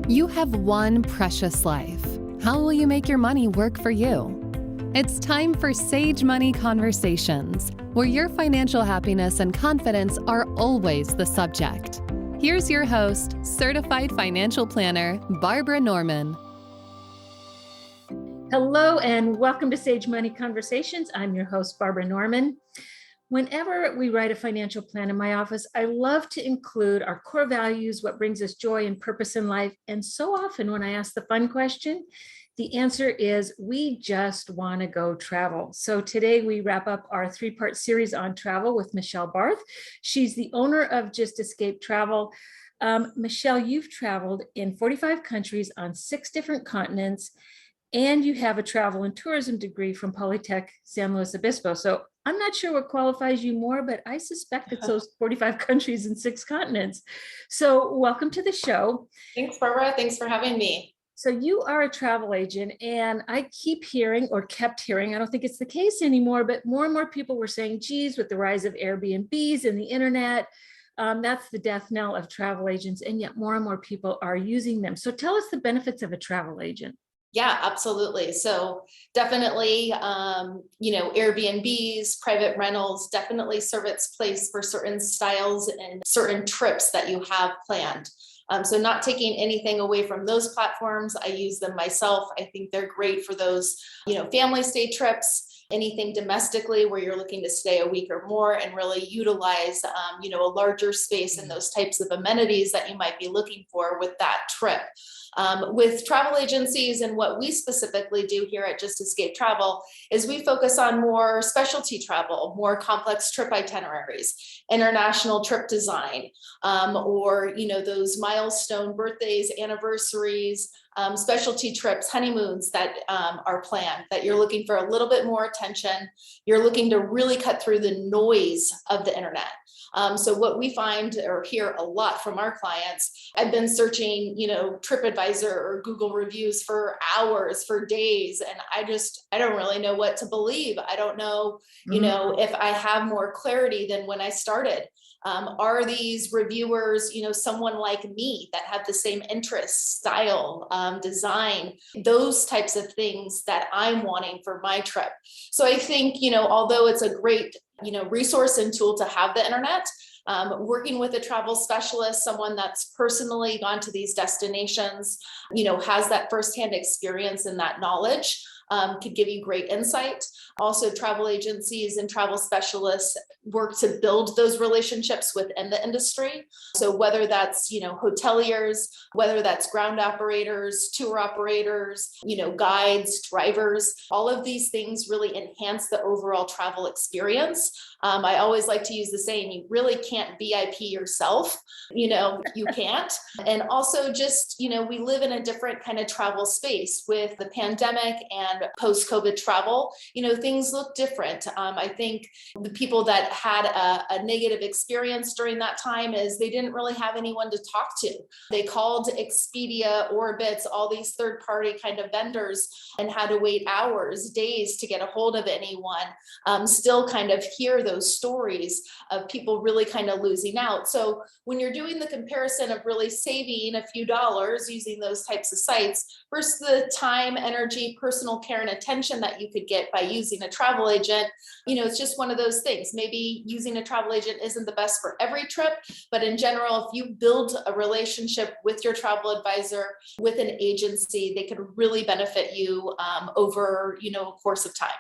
You have one precious life. How will you make your money work for you? It's time for Sage Money Conversations, where your financial happiness and confidence are always the subject. Here's your host, certified financial planner, Barbara Norman. Hello and welcome to Sage Money Conversations. I'm your host, Barbara Norman. Whenever we write a financial plan in my office, I love to include our core values, what brings us joy and purpose in life. And so often when I ask the fun question, the answer is we just want to go travel. So today we wrap up our three-part series on travel with Michelle Barth. She's the owner of Just Escape Travel. Michelle, you've traveled in 45 countries on 6 different continents, and you have a travel and tourism degree from Polytechnic, San Luis Obispo. So I'm not sure what qualifies you more, but I suspect it's those 45 countries and 6 continents. So welcome to the show. Thanks, Barbara. Thanks for having me. So you are a travel agent, and I keep hearing, or kept hearing, I don't think it's the case anymore, but more and more people were saying, geez, with the rise of Airbnbs and the internet, that's the death knell of travel agents. And yet more and more people are using them. So tell us the benefits of a travel agent. Yeah, absolutely. So definitely, Airbnbs, private rentals definitely serve its place for certain styles and certain trips that you have planned. So not taking anything away from those platforms. I use them myself. I think they're great for those, family stay trips, anything domestically where you're looking to stay a week or more and really utilize, a larger space and those types of amenities that you might be looking for with that trip. With travel agencies and what we specifically do here at Just Escape Travel is we focus on more specialty travel, more complex trip itineraries, international trip design, or those milestone birthdays, anniversaries, specialty trips, honeymoons that are planned, that you're looking for a little bit more attention. You're looking to really cut through the noise of the internet. So what we find or hear a lot from our clients, I've been searching, TripAdvisor or Google reviews for hours, for days, and I don't really know what to believe. I don't know, if I have more clarity than when I started. Are these reviewers, someone like me that have the same interests, style, design, those types of things that I'm wanting for my trip? So I think, although it's a great, resource and tool to have the internet, working with a travel specialist, someone that's personally gone to these destinations, has that firsthand experience and that knowledge, could give you great insight. Also, travel agencies and travel specialists work to build those relationships within the industry. So whether that's, hoteliers, whether that's ground operators, tour operators, guides, drivers, all of these things really enhance the overall travel experience. I always like to use the saying, you really can't VIP yourself, you can't. And also just, we live in a different kind of travel space with the pandemic and post-COVID travel, things look different. I think the people that had a negative experience during that time is they didn't really have anyone to talk to. They called Expedia, Orbitz, all these third-party kind of vendors and had to wait hours, days to get a hold of anyone. Still kind of hear those stories of people really kind of losing out. So when you're doing the comparison of really saving a few dollars using those types of sites versus the time, energy, personal care, and attention that you could get by using a travel agent, it's just one of those things. Maybe using a travel agent isn't the best for every trip, but in general, if you build a relationship with your travel advisor, with an agency, they could really benefit you over, a course of time.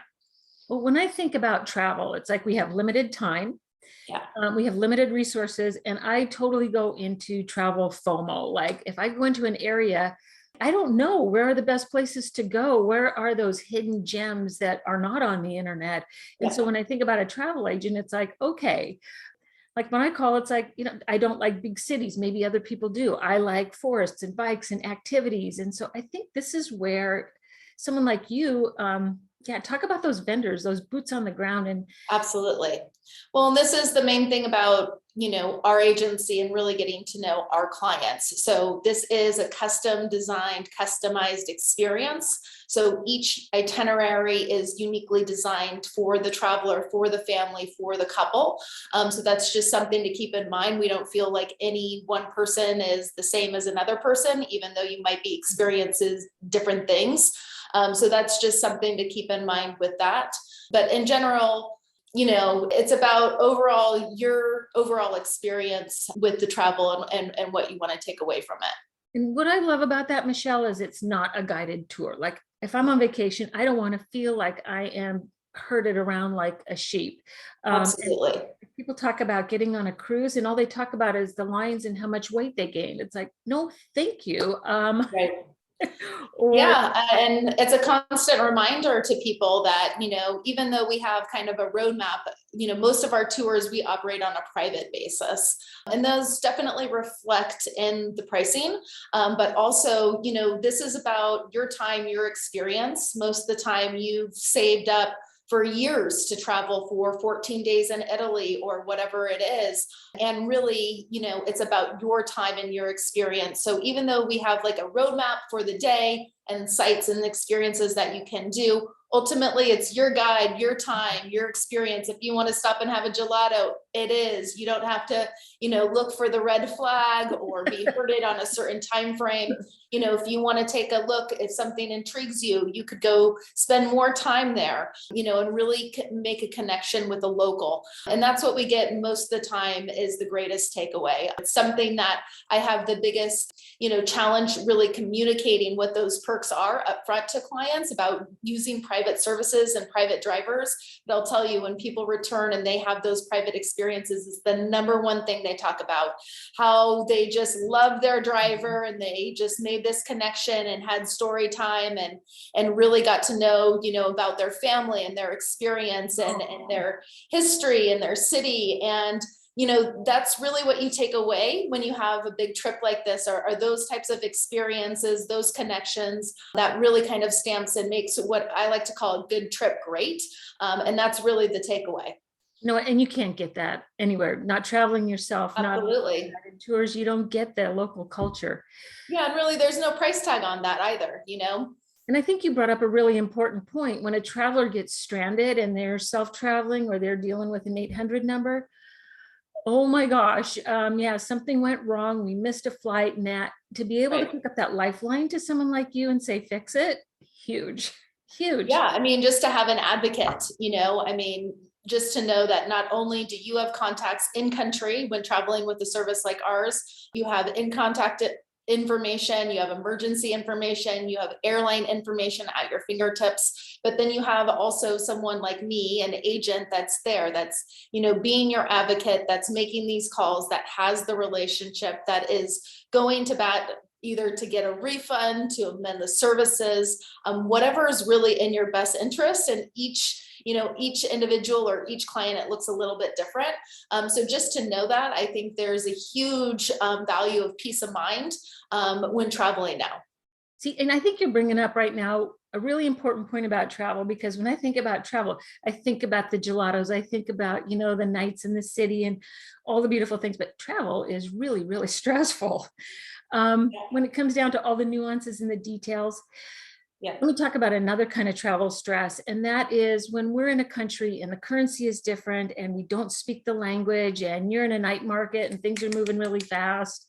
Well, when I think about travel, it's like we have limited time. Yeah. We have limited resources, and I totally go into travel FOMO. Like if I go into an area, I don't know where are the best places to go. Where are those hidden gems that are not on the internet? And so when I think about a travel agent, it's like, okay, like when I call, it's like, I don't like big cities. Maybe other people do. I like forests and bikes and activities. And so I think this is where someone like you, talk about those vendors, those boots on the ground. And absolutely. Well, and this is the main thing about, our agency and really getting to know our clients. So this is a custom designed, customized experience. So each itinerary is uniquely designed for the traveler, for the family, for the couple. So that's just something to keep in mind. We don't feel like any one person is the same as another person, even though you might be experiences different things. So that's just something to keep in mind with that. But in general, it's about your overall experience with the travel and what you want to take away from it. And what I love about that, Michelle, is it's not a guided tour. Like if I'm on vacation, I don't want to feel like I am herded around like a sheep. Absolutely. People talk about getting on a cruise and all they talk about is the lions and how much weight they gained. It's like, no, thank you. Right. Or and it's a constant reminder to people that, even though we have kind of a roadmap, most of our tours, we operate on a private basis. And those definitely reflect in the pricing. But also, this is about your time, your experience. Most of the time you've saved up for years to travel for 14 days in Italy or whatever it is. And really, it's about your time and your experience. So even though we have like a roadmap for the day and sites and experiences that you can do, ultimately it's your guide, your time, your experience. If you want to stop and have a gelato, it is. You don't have to, look for the red flag or be herded on a certain time frame. If you want to take a look, if something intrigues you, you could go spend more time there, and really make a connection with a local. And that's what we get most of the time is the greatest takeaway. It's something that I have the biggest, challenge really communicating what those perks are upfront to clients about using private services and private drivers. They'll tell you when people return and they have those private experiences, is the number one thing they talk about, how they just love their driver and they just made this connection and had story time and really got to know, about their family and their experience and their history and their city. And that's really what you take away when you have a big trip like this, are those types of experiences, those connections that really kind of stamps and makes what I like to call a good trip great. And that's really the takeaway. and you can't get that anywhere, not traveling yourself, Absolutely. not in tours, you don't get the local culture. Yeah, and really there's no price tag on that either, And I think you brought up a really important point. When a traveler gets stranded and they're self-traveling or they're dealing with an 800 number, oh my gosh, something went wrong. We missed a flight, and that to be able to pick up that lifeline to someone like you and say, fix it, huge. Yeah, I mean, just to have an advocate, just to know that not only do you have contacts in country when traveling with a service like ours, you have in contact information, you have emergency information, you have airline information at your fingertips, but then you have also someone like me, an agent that's there, that's, being your advocate, that's making these calls, that has the relationship, that is going to bat either to get a refund, to amend the services, whatever is really in your best interest. And each individual or each client, it looks a little bit different. So just to know that, I think there's a huge value of peace of mind when traveling now. See, and I think you're bringing up right now a really important point about travel, because when I think about travel, I think about the gelatos, I think about, the nights in the city and all the beautiful things, but travel is really, really stressful. When it comes down to all the nuances and the details. Yeah. Let me talk about another kind of travel stress, and that is when we're in a country and the currency is different and we don't speak the language and you're in a night market and things are moving really fast.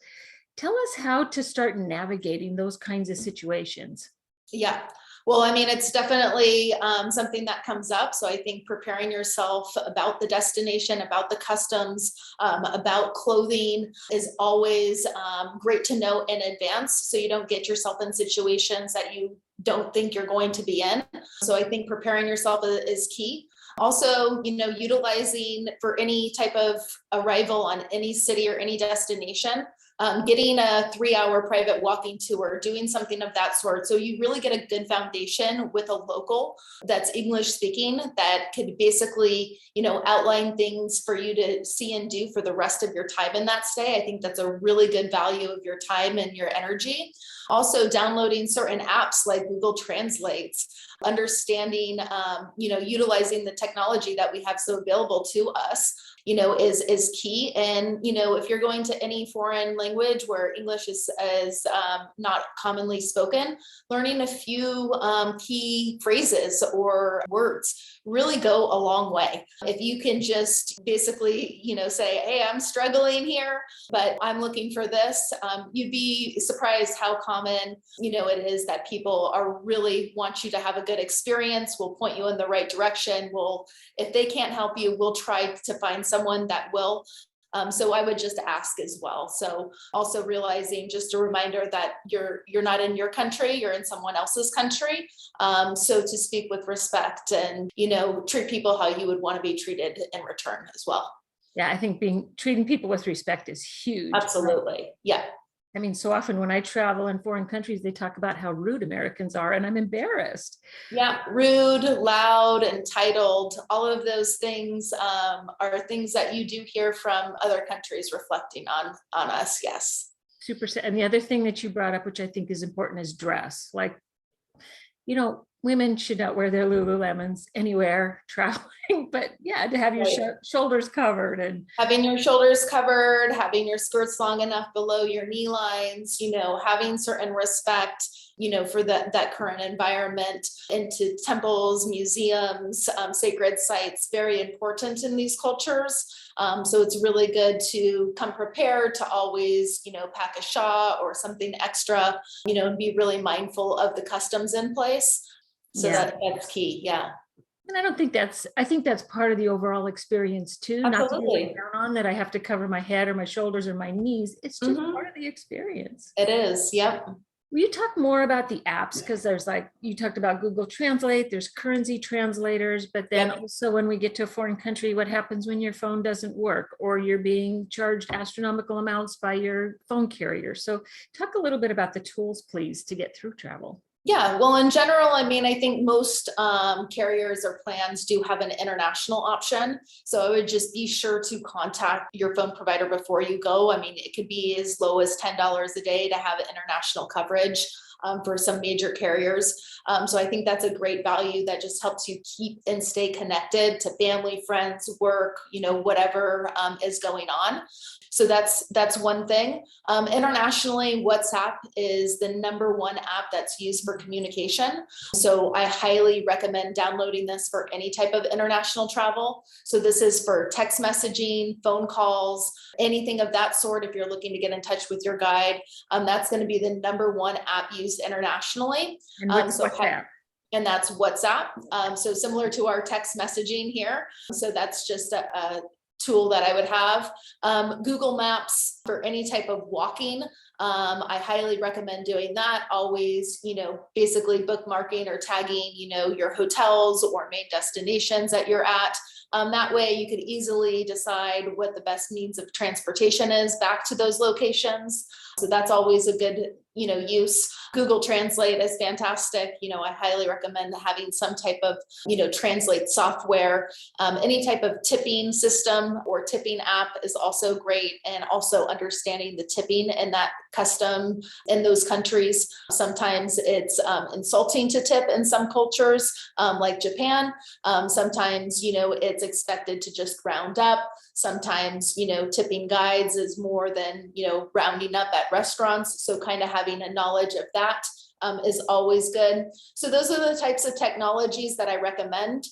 Tell us how to start navigating those kinds of situations. Yeah. Well, it's definitely something that comes up. So I think preparing yourself about the destination, about the customs, about clothing is always great to know in advance, so you don't get yourself in situations that you don't think you're going to be in. So I think preparing yourself is key. Also, utilizing for any type of arrival on any city or any destination, getting a 3-hour private walking tour, doing something of that sort. So you really get a good foundation with a local that's English speaking, that could basically, outline things for you to see and do for the rest of your time in that stay. I think that's a really good value of your time and your energy. Also downloading certain apps like Google Translates, understanding, utilizing the technology that we have so available to us. is key. And, if you're going to any foreign language where English is not commonly spoken, learning a few key phrases or words really go a long way. If you can just basically, say, hey, I'm struggling here, but I'm looking for this, you'd be surprised how common, it is that people are really want you to have a good experience, will point you in the right direction, if they can't help you, we'll try to find someone that will. So I would just ask as well. So also realizing, just a reminder that you're not in your country, you're in someone else's country. So to speak with respect and, treat people how you would want to be treated in return as well. Yeah, I think treating people with respect is huge. Absolutely. Yeah. I mean, so often when I travel in foreign countries, they talk about how rude Americans are, and I'm embarrassed. Yeah, rude, loud, entitled, all of those things are things that you do hear from other countries reflecting on us. Yes. Super. And the other thing that you brought up, which I think is important, is dress. Like, women should not wear their Lululemons anywhere traveling, but yeah, to have your shoulders covered and having your shoulders covered, having your skirts long enough below your knee lines, having certain respect, for that current environment, into temples, museums, sacred sites, very important in these cultures. So it's really good to come prepared, to always, pack a shawl or something extra, and be really mindful of the customs in place. So that's key. Yeah. And I think that's part of the overall experience too. Absolutely. Not to be laid down on that I have to cover my head or my shoulders or my knees. It's just part of the experience. It is. Yep. Will you talk more about the apps? Because there's you talked about Google Translate, there's currency translators, but then also when we get to a foreign country, what happens when your phone doesn't work or you're being charged astronomical amounts by your phone carrier? So talk a little bit about the tools, please, to get through travel. Yeah, well, in general, I think most carriers or plans do have an international option. So I would just be sure to contact your phone provider before you go. It could be as low as $10 a day to have international coverage for some major carriers. So I think that's a great value that just helps you keep and stay connected to family, friends, work, whatever is going on. So that's one thing. Internationally, WhatsApp is the #1 app that's used for communication. So I highly recommend downloading this for any type of international travel. So this is for text messaging, phone calls, anything of that sort. If you're looking to get in touch with your guide, that's going to be the #1 app used internationally. And what's WhatsApp? And that's WhatsApp. So similar to our text messaging here. So that's just a tool that I would have. Google Maps for any type of walking. I highly recommend doing that. Always, basically bookmarking or tagging, your hotels or main destinations that you're at. That way you could easily decide what the best means of transportation is back to those locations. So that's always a good, use. Google Translate is fantastic. I highly recommend having some type of, translate software. Any type of tipping system or tipping app is also great. And also understanding the tipping and that custom in those countries. Sometimes it's insulting to tip in some cultures, like Japan. Sometimes, it's expected to just round up. Sometimes, tipping guides is more than, rounding up at restaurants. So kind of having a knowledge of that is always good. So those are the types of technologies that I recommend.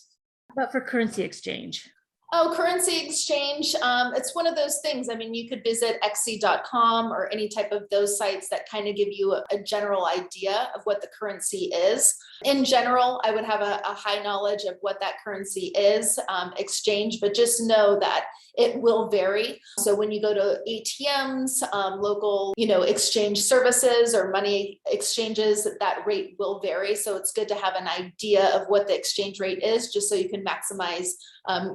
But for currency exchange? Oh, currency exchange. It's one of those things. You could visit xe.com or any type of those sites that kind of give you a general idea of what the currency is. In general, I would have a high knowledge of what that currency is, exchange, but just know that it will vary. So when you go to ATMs, local, exchange services or money exchanges, that rate will vary. So it's good to have an idea of what the exchange rate is, just so you can maximize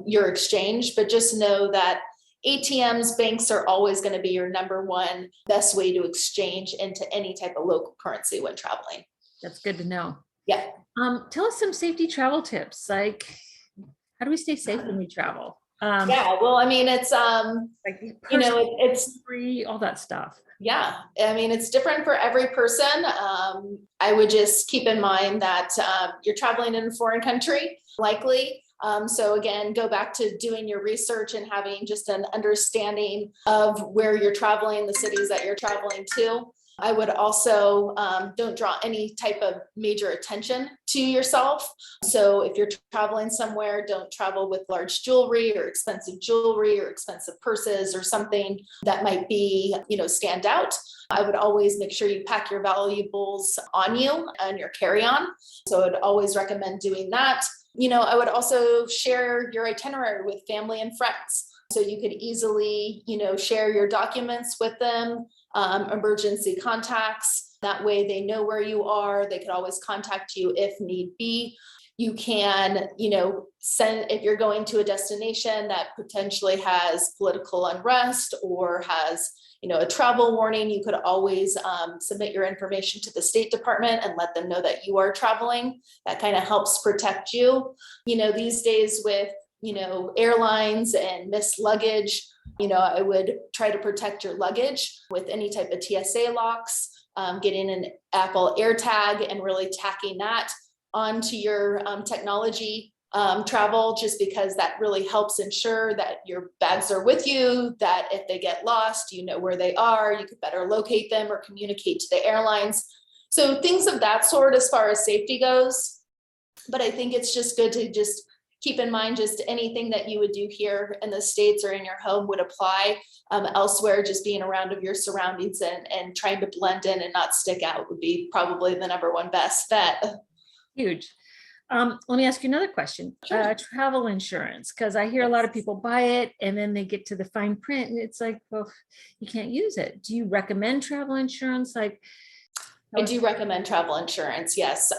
your exchange. But just know that ATMs, banks are always going to be your #1 best way to exchange into any type of local currency when traveling. That's good to know. Yeah. Tell us some safety travel tips. Like, how do we stay safe when we travel? Yeah, well, it's it's free, all that stuff. Yeah, it's different for every person. I would just keep in mind that you're traveling in a foreign country, likely. So again, go back to doing your research and having just an understanding of where you're traveling, the cities that you're traveling to. I would also don't draw any type of major attention to yourself. So if you're traveling somewhere, don't travel with large jewelry or expensive purses or something that might be, stand out. I would always make sure you pack your valuables on you and your carry-on. So I'd always recommend doing that. I would also share your itinerary with family and friends. So you could easily, share your documents with them, emergency contacts. That way they know where you are. They could always contact you if need be. You can, send, if you're going to a destination that potentially has political unrest or has, a travel warning, you could always submit your information to the State Department and let them know that you are traveling. That kind of helps protect you. These days with, airlines and missed luggage, I would try to protect your luggage with any type of TSA locks, getting an Apple AirTag and really tacking that onto your technology travel, just because that really helps ensure that your bags are with you, that if they get lost, you know where they are, you could better locate them or communicate to the airlines. So things of that sort as far as safety goes. But I think it's just good to just keep in mind just anything that you would do here in the States or in your home would apply elsewhere. Just being around of your surroundings and trying to blend in and not stick out would be probably the number one best bet. Huge. Let me ask you another question. Sure. Travel insurance, because I hear a lot of people buy it and then they get to the fine print and it's like, well, you can't use it. Do you recommend travel insurance? I do recommend travel insurance. Yes.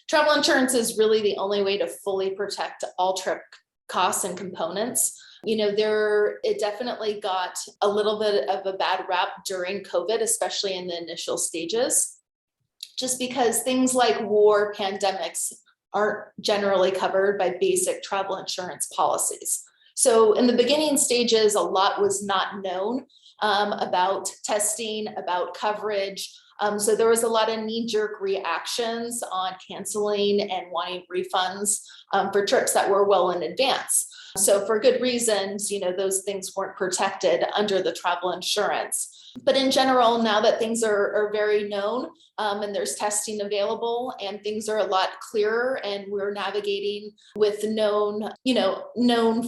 Travel insurance is really the only way to fully protect all trip costs and components. It definitely got a little bit of a bad rap during COVID, especially in the initial stages, just because things like war, pandemics aren't generally covered by basic travel insurance policies. So in the beginning stages, a lot was not known about testing, about coverage. So there was a lot of knee-jerk reactions on canceling and wanting refunds for trips that were well in advance. So for good reasons, those things weren't protected under the travel insurance. But in general, now that things are very known and there's testing available and things are a lot clearer and we're navigating with known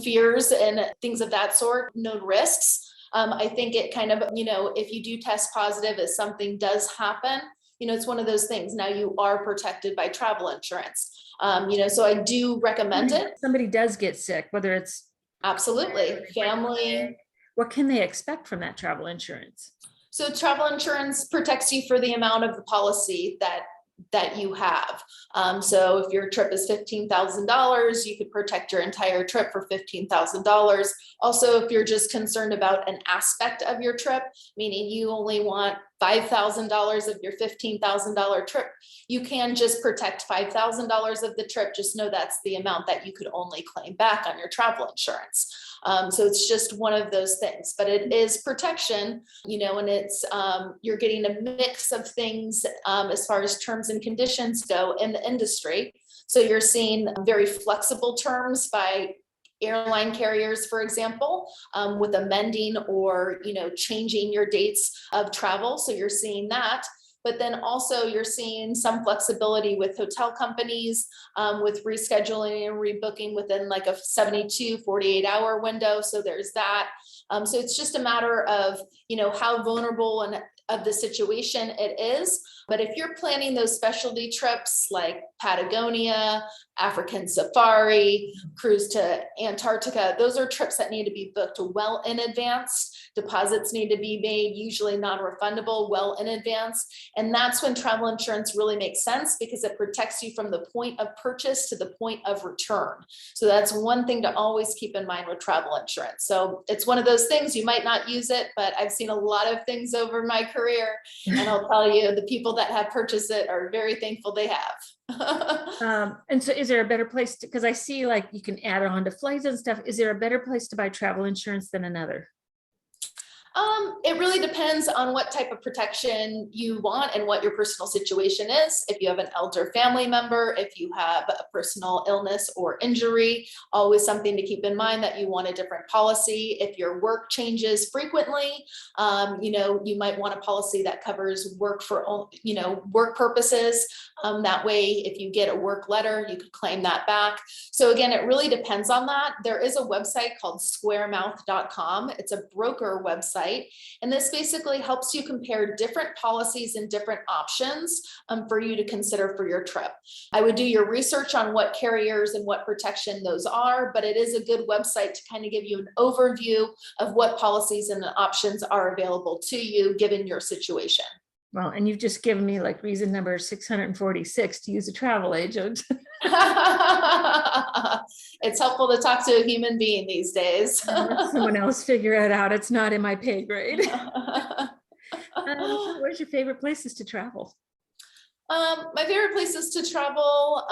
fears and things of that sort, known risks. I think it kind of, if you do test positive, if something does happen, it's one of those things. Now you are protected by travel insurance. So I do recommend it. Somebody does get sick, whether it's absolutely family. What can they expect from that travel insurance? So travel insurance protects you for the amount of the policy that you have. So if your trip is $15,000, you could protect your entire trip for $15,000. Also, if you're just concerned about an aspect of your trip, meaning you only want $5,000 of your $15,000 trip, you can just protect $5,000 of the trip. Just know that's the amount that you could only claim back on your travel insurance. So it's just one of those things, but it is protection, and it's, you're getting a mix of things as far as terms and conditions go in the industry. So you're seeing very flexible terms by airline carriers, for example, with amending or, changing your dates of travel. So you're seeing that. But then also you're seeing some flexibility with hotel companies with rescheduling and rebooking within like a 72, 48-hour window. So there's that. So it's just a matter of, how vulnerable and of the situation it is. But if you're planning those specialty trips like Patagonia, African safari, cruise to Antarctica, those are trips that need to be booked well in advance. Deposits need to be made, usually non-refundable, well in advance. And that's when travel insurance really makes sense because it protects you from the point of purchase to the point of return. So that's one thing to always keep in mind with travel insurance. So it's one of those things, you might not use it, but I've seen a lot of things over my career. And I'll tell you, the people that have purchased it are very thankful they have. And so is there a better place to, because I see like you can add it on to flights and stuff. Is there a better place to buy travel insurance than another? It really depends on what type of protection you want and what your personal situation is. If you have an elder family member, if you have a personal illness or injury, always something to keep in mind that you want a different policy. If your work changes frequently, you might want a policy that covers work for, work purposes. That way, if you get a work letter, you could claim that back. So again, it really depends on that. There is a website called squaremouth.com. It's a broker website. And this basically helps you compare different policies and different options for you to consider for your trip. I would do your research on what carriers and what protection those are, but it is a good website to kind of give you an overview of what policies and options are available to you given your situation. Well, and you've just given me like reason number 646 to use a travel agent. It's helpful to talk to a human being these days. Let someone else figure it out. It's not in my pay grade. Where's your favorite places to travel? My favorite places to travel,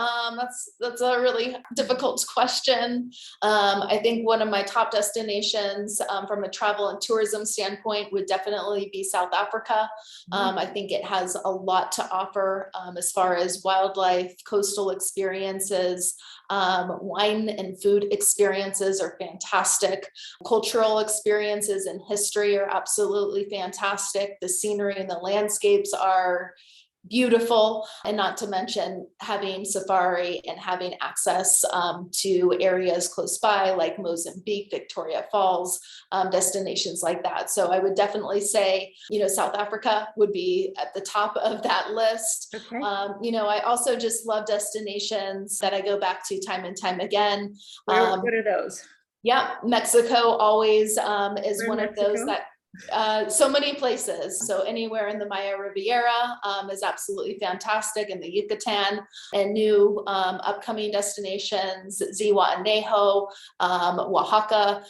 that's a really difficult question. I think one of my top destinations from a travel and tourism standpoint would definitely be South Africa. I think it has a lot to offer as far as wildlife, coastal experiences, wine and food experiences are fantastic. Cultural experiences and history are absolutely fantastic. The scenery and the landscapes are beautiful, and not to mention having safari and having access to areas close by like Mozambique, Victoria Falls, destinations like that. So I would definitely say, South Africa would be at the top of that list. Okay. I also just love destinations that I go back to time and time again. What are those? Yeah, Mexico always is Where one in of those Mexico? that so many places. So anywhere in the Maya Riviera is absolutely fantastic, in the Yucatan, and new upcoming destinations, Zihuatanejo, Oaxaca,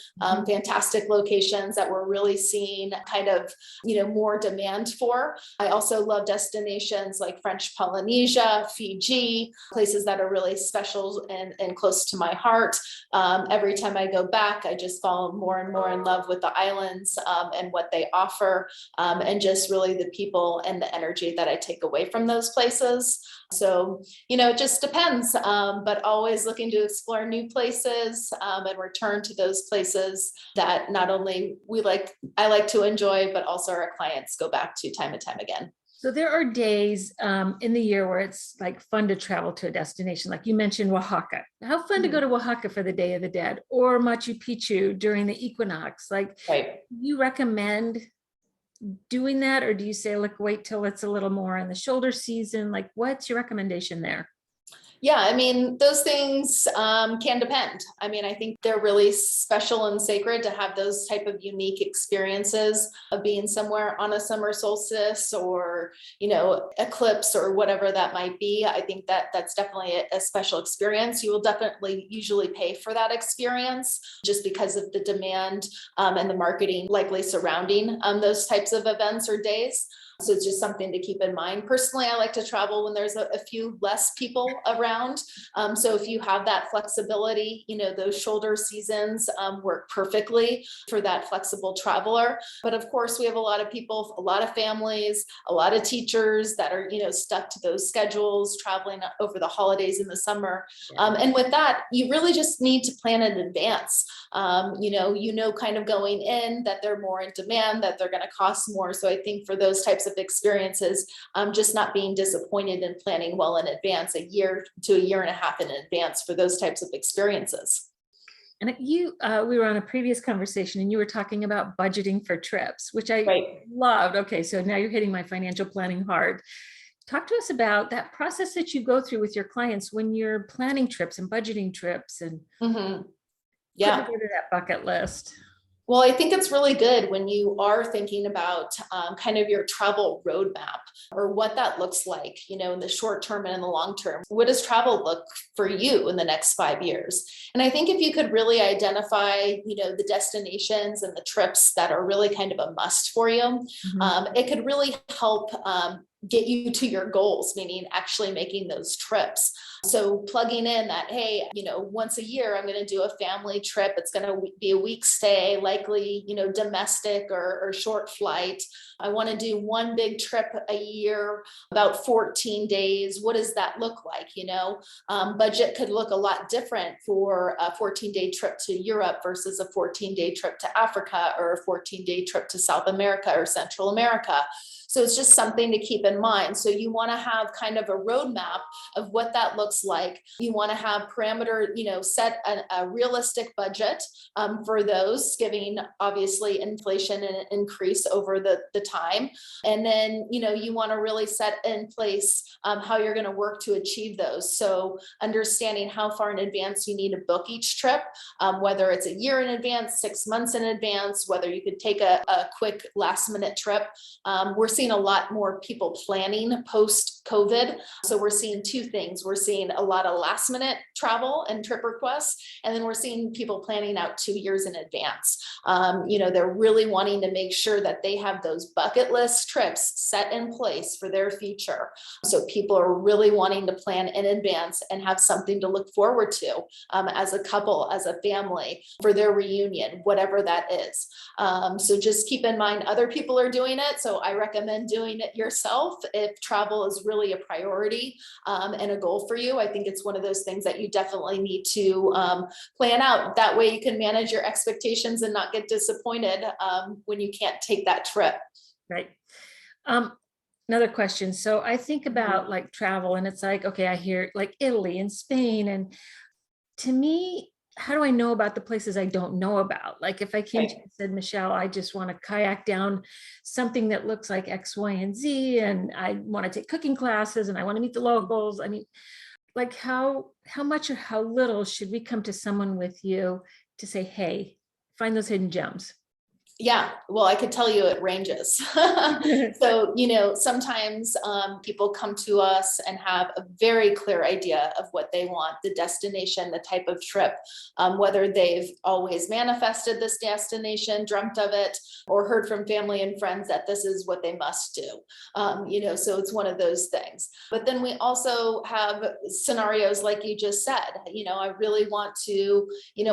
fantastic locations that we're really seeing kind of, more demand for. I also love destinations like French Polynesia, Fiji, places that are really special and close to my heart. Every time I go back, I just fall more and more in love with the islands and what they offer, and just really the people and the energy that I take away from those places. So, it just depends, but always looking to explore new places and return to those places that not only I like to enjoy, but also our clients go back to time and time again. So there are days in the year where it's like fun to travel to a destination. Like you mentioned Oaxaca. How fun to go to Oaxaca for the Day of the Dead, or Machu Picchu during the equinox. Like, Right. do you recommend doing that, or do you say, look, wait till it's a little more in the shoulder season? Like, what's your recommendation there? Yeah, I mean, those things can depend. I mean, I think they're really special and sacred to have those type of unique experiences of being somewhere on a summer solstice or, eclipse or whatever that might be. I think that that's definitely a special experience. You will definitely usually pay for that experience just because of the demand and the marketing likely surrounding those types of events or days. So it's just something to keep in mind. Personally, I like to travel when there's a few less people around. So if you have that flexibility, those shoulder seasons work perfectly for that flexible traveler. But of course, we have a lot of people, a lot of families, a lot of teachers that are, stuck to those schedules, traveling over the holidays in the summer. And with that, you really just need to plan in advance. Kind of going in that they're more in demand, that they're going to cost more. So I think for those types of experiences, just not being disappointed in planning well in advance, a year to a year and a half in advance for those types of experiences. And we were on a previous conversation and you were talking about budgeting for trips, which I loved. Okay, so now you're hitting my financial planning hard. Talk to us about that process that you go through with your clients when you're planning trips and budgeting trips and Yeah. putting together that bucket list. Well, I think it's really good when you are thinking about kind of your travel roadmap or what that looks like, in the short term and in the long term. What does travel look for you in the next 5 years? And I think if you could really identify, the destinations and the trips that are really kind of a must for you, it could really help get you to your goals, meaning actually making those trips. So plugging in that, hey, once a year, I'm going to do a family trip. It's going to be a week stay, likely, domestic or short flight. I want to do one big trip a year, about 14 days. What does that look like? Budget could look a lot different for a 14-day trip to Europe versus a 14-day trip to Africa or a 14-day trip to South America or Central America. So it's just something to keep in mind. So you want to have kind of a roadmap of what that looks like. You want to have parameter, set a realistic budget for those, giving obviously inflation and increase over the time. And then, you want to really set in place how you're going to work to achieve those. So understanding how far in advance you need to book each trip, whether it's a year in advance, 6 months in advance, whether you could take a quick last minute trip. We're seeing a lot more people planning post-COVID. So we're seeing two things. We're seeing a lot of last minute travel and trip requests, and then we're seeing people planning out 2 years in advance. They're really wanting to make sure that they have those bucket list trips set in place for their future. So people are really wanting to plan in advance and have something to look forward to as a couple, as a family, for their reunion, whatever that is. So just keep in mind other people are doing it. So I recommend doing it yourself if travel is really a priority and a goal for you. I think it's one of those things that you definitely need to plan out. That way you can manage your expectations and not get disappointed when you can't take that trip. Right. Another question. So I think about like travel, and it's like, okay, I hear like Italy and Spain. And to me, how do I know about the places I don't know about? Like if I came to you and said, Michelle, I just want to kayak down something that looks like X, Y, and Z, and I want to take cooking classes and I want to meet the locals. I mean, like how much or how little should we come to someone with you to say, hey, find those hidden gems? Yeah, well, I could tell you it ranges. So, sometimes people come to us and have a very clear idea of what they want, the destination, the type of trip, whether they've always manifested this destination, dreamt of it, or heard from family and friends that this is what they must do. So it's one of those things. But then we also have scenarios like you just said, I really want to,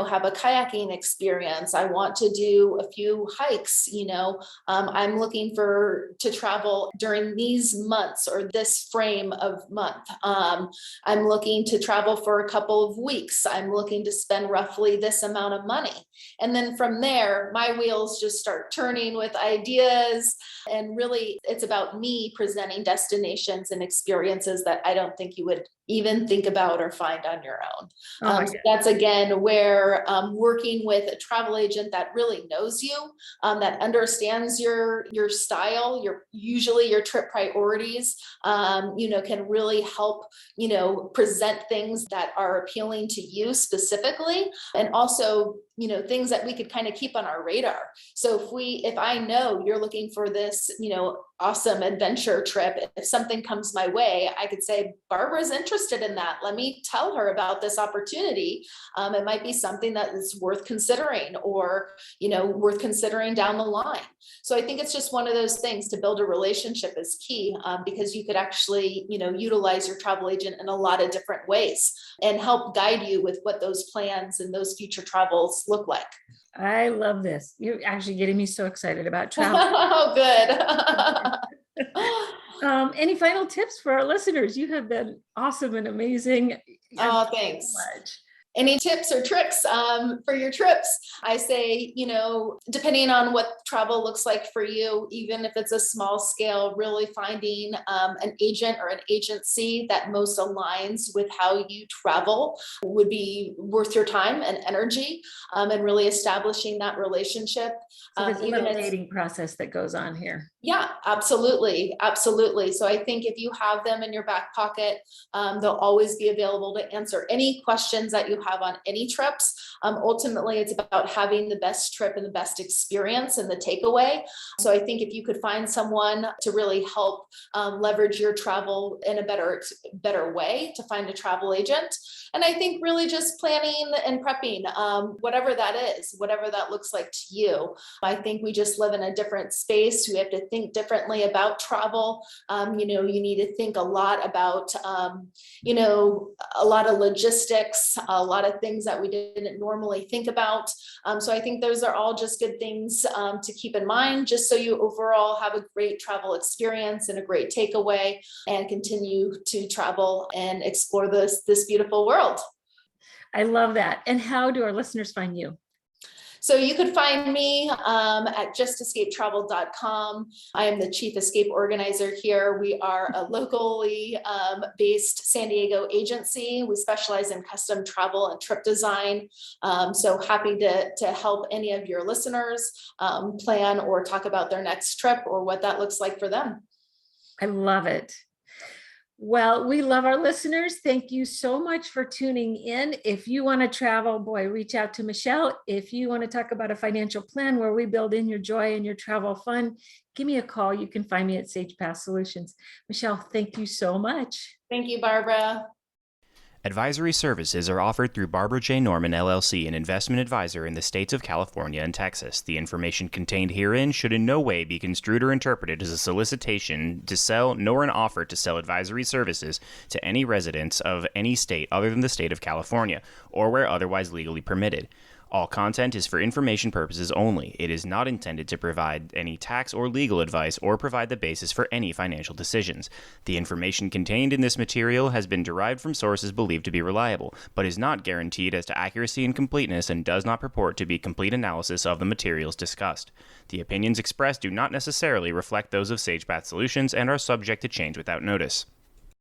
have a kayaking experience. I want to do a few hikes, I'm looking to travel during these months or this frame of month. I'm looking to travel for a couple of weeks. I'm looking to spend roughly this amount of money. And then from there, my wheels just start turning with ideas. And really, it's about me presenting destinations and experiences that I don't think you would even think about or find on your own. So that's again where working with a travel agent that really knows you, that understands your style, usually your trip priorities, can really help, present things that are appealing to you specifically, and also, things that we could kind of keep on our radar. So if I know you're looking for this, awesome adventure trip, if something comes my way, I could say, Barbara's interested in that. Let me tell her about this opportunity. It might be something that is worth considering or, worth considering down the line. So I think it's just one of those things. To build a relationship is key, because you could actually, utilize your travel agent in a lot of different ways and help guide you with what those plans and those future travels look like. I love this. You're actually getting me so excited about travel. Oh, good. Any final tips for our listeners? You have been awesome and amazing. Oh, thanks. Any tips or tricks for your trips? I say, depending on what travel looks like for you, even if it's a small scale, really finding an agent or an agency that most aligns with how you travel would be worth your time and energy, and really establishing that relationship. So there's a little dating process that goes on here. Yeah, absolutely. Absolutely. So I think if you have them in your back pocket, they'll always be available to answer any questions that you have on any trips. Ultimately, it's about having the best trip and the best experience and the takeaway. So I think if you could find someone to really help leverage your travel in a better way, to find a travel agent. And I think really just planning and prepping, whatever that is, whatever that looks like to you. I think we just live in a different space. We have to think differently about travel. You need to think a lot about, a lot of logistics, a lot of things that we didn't normally think about. So I think those are all just good things to keep in mind, just so you overall have a great travel experience and a great takeaway and continue to travel and explore this beautiful world. I love that. And how do our listeners find you? So you could find me at justescapetravel.com. I am the Chief Escape Organizer here. We are a locally based San Diego agency. We specialize in custom travel and trip design. So happy to help any of your listeners plan or talk about their next trip or what that looks like for them. I love it. Well, we love our listeners. Thank you so much for tuning in. If you want to travel, boy, reach out to Michelle. If you want to talk about a financial plan where we build in your joy and your travel fun, give me a call. You can find me at Sage Pass Solutions. Michelle, thank you so much. Thank you, Barbara. Advisory services are offered through Barbara J. Norman, LLC, an investment advisor in the states of California and Texas. The information contained herein should in no way be construed or interpreted as a solicitation to sell, nor an offer to sell advisory services to any residents of any state other than the state of California, or where otherwise legally permitted. All content is for information purposes only. It is not intended to provide any tax or legal advice or provide the basis for any financial decisions. The information contained in this material has been derived from sources believed to be reliable, but is not guaranteed as to accuracy and completeness and does not purport to be complete analysis of the materials discussed. The opinions expressed do not necessarily reflect those of SagePath Solutions and are subject to change without notice.